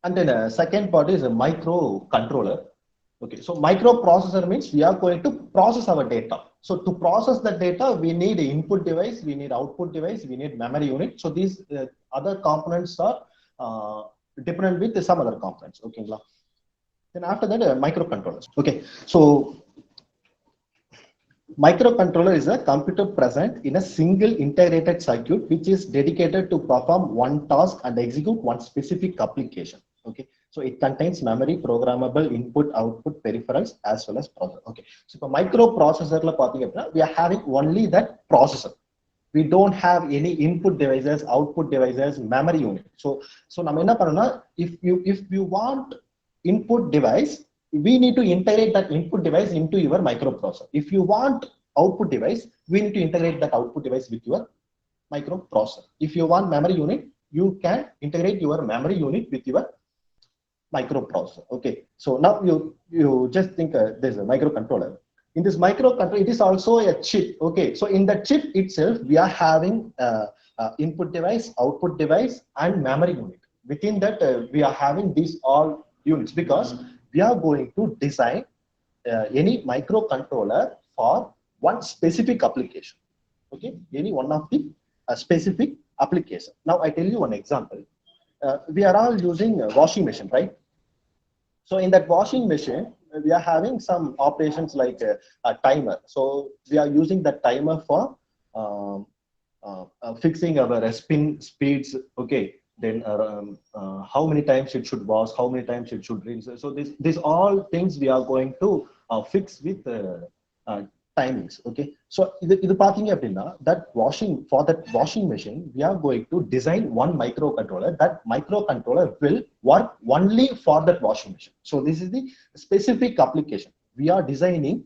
And then second part is a microcontroller. Okay, so microprocessor means we are going to process our data. So to process the data, we need input device, we need output device, we need memory unit. So these other components are different with some other components. Okay, then after that, microcontrollers. Okay, so microcontroller is a computer present in a single integrated circuit which is dedicated to perform one task and execute one specific application. Okay, so it contains memory, programmable input, output, peripherals as well as processor. Okay, so for microprocessor, we are having only that processor. We don't have any input devices, output devices, memory unit. So if you want input device, we need to integrate that input device into your microprocessor. If you want output device, we need to integrate that output device with your microprocessor. If you want memory unit, you can integrate your memory unit with your microprocessor. Okay, so now you just think there's a microcontroller. In this microcontroller, it is also a chip. Okay, so in the chip itself, we are having input device, output device, and memory unit. Within that, we are having these all units because we are going to design any microcontroller for one specific application. Okay, any one of the specific application. Now I tell you one example. We are all using a washing machine, right? So in that washing machine, we are having some operations like a timer. So we are using that timer for fixing our spin speeds. Okay, then how many times it should wash, how many times it should rinse. So this all things we are going to fix with uh, timings. Okay, so இது பாத்தீங்க அப்படின்னா that washing machine we are going to design one microcontroller. That microcontroller will work only for that washing machine. So this is the specific application. We are designing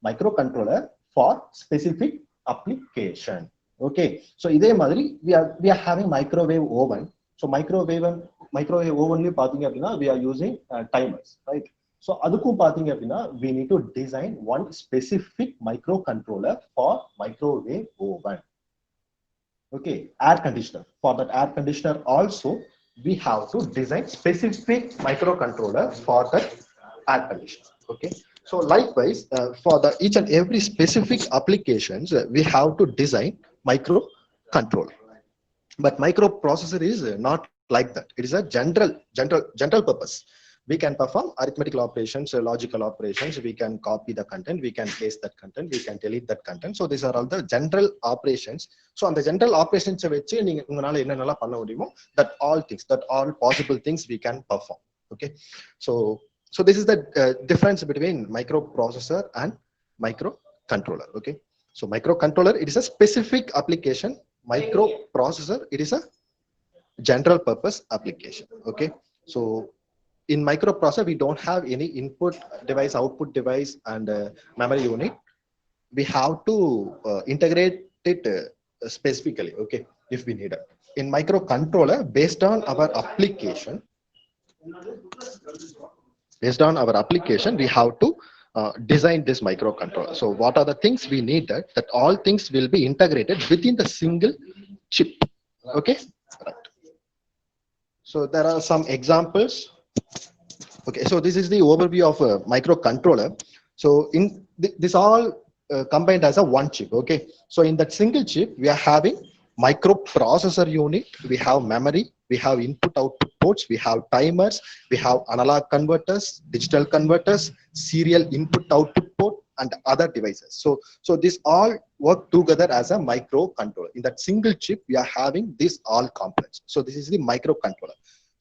microcontroller for specific application. Okay, so இதே மாதிரி we are having microwave oven. So microwave oven பாத்தீங்க அப்படின்னா we are using timers, right? So அதுக்கும் பாத்தீங்க அப்படின்னா we need to design one specific microcontroller for microwave oven. Okay, air conditioner. For that air conditioner also we have to design specific microcontroller for that air conditioner. Okay, so likewise for the each and every specific applications we have to design microcontroller. But microprocessor is not like that. It is a general purpose. We can perform arithmetical operations, logical operations. We can copy the content, we can paste that content, we can delete that content. So these are all the general operations. So on the general operations வச்சு நீங்க உங்களால என்னென்னலாம் பண்ண முடியுமோ that all possible things we can perform. Okay, so this is the difference between microprocessor and microcontroller. Okay, so microcontroller, it is a specific application. Microprocessor, it is a general purpose application. Okay, so in microprocessor we don't have any input device, output device, and memory unit. We have to integrate it specifically. Okay, if we need it. In microcontroller, based on our application, we have to design this microcontroller. So what are the things we need? That all things will be integrated within the single chip. Okay, right. So there are some examples. Okay, so this is the overview of a microcontroller. So in this all combined as a one chip. Okay, so in that single chip we are having microprocessor unit, we have memory, we have input output ports, we have timers, we have analog converters, digital converters, serial input output port, and other devices. So this all work together as a microcontroller. In that single chip we are having these all components. So this is the microcontroller.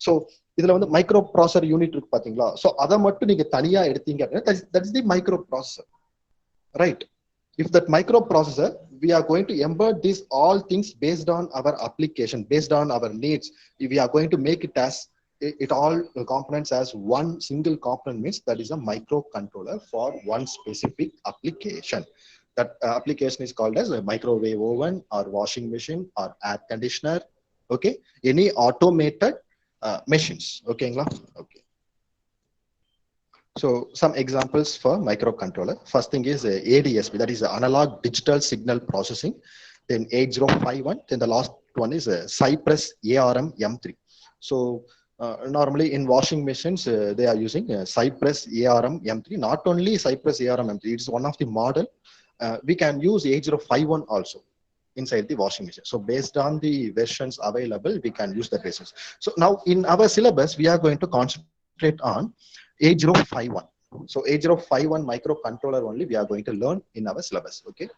So இதுல வந்து micro processor unit இருக்கு பாத்தீங்களா? So அதை மட்டும் நீங்க தனியா எடுத்தீங்க அப்படின்னா that is the microprocessor, right? If that microprocessor, we are going to embed these all things based on our application, based on our needs. If we are going to make it as it all components as one single component, means that is a microcontroller for one specific application. That application is called as a microwave oven or washing machine or air conditioner. Okay, any automated machines. Okay, okay. So some examples for microcontroller. First thing is ADSP, that is analog digital signal processing. Then 8051. Then the last one is Cypress ARM M3. So Normally in washing machines, they are using Cypress ARM M3. Not only Cypress ARM M3, it's one of the model. We can use 8051 also inside the washing machine. So based on the versions available, we can use the basis. So now in our syllabus, we are going to concentrate on 8051. So 8051 microcontroller only we are going to learn in our syllabus. Okay.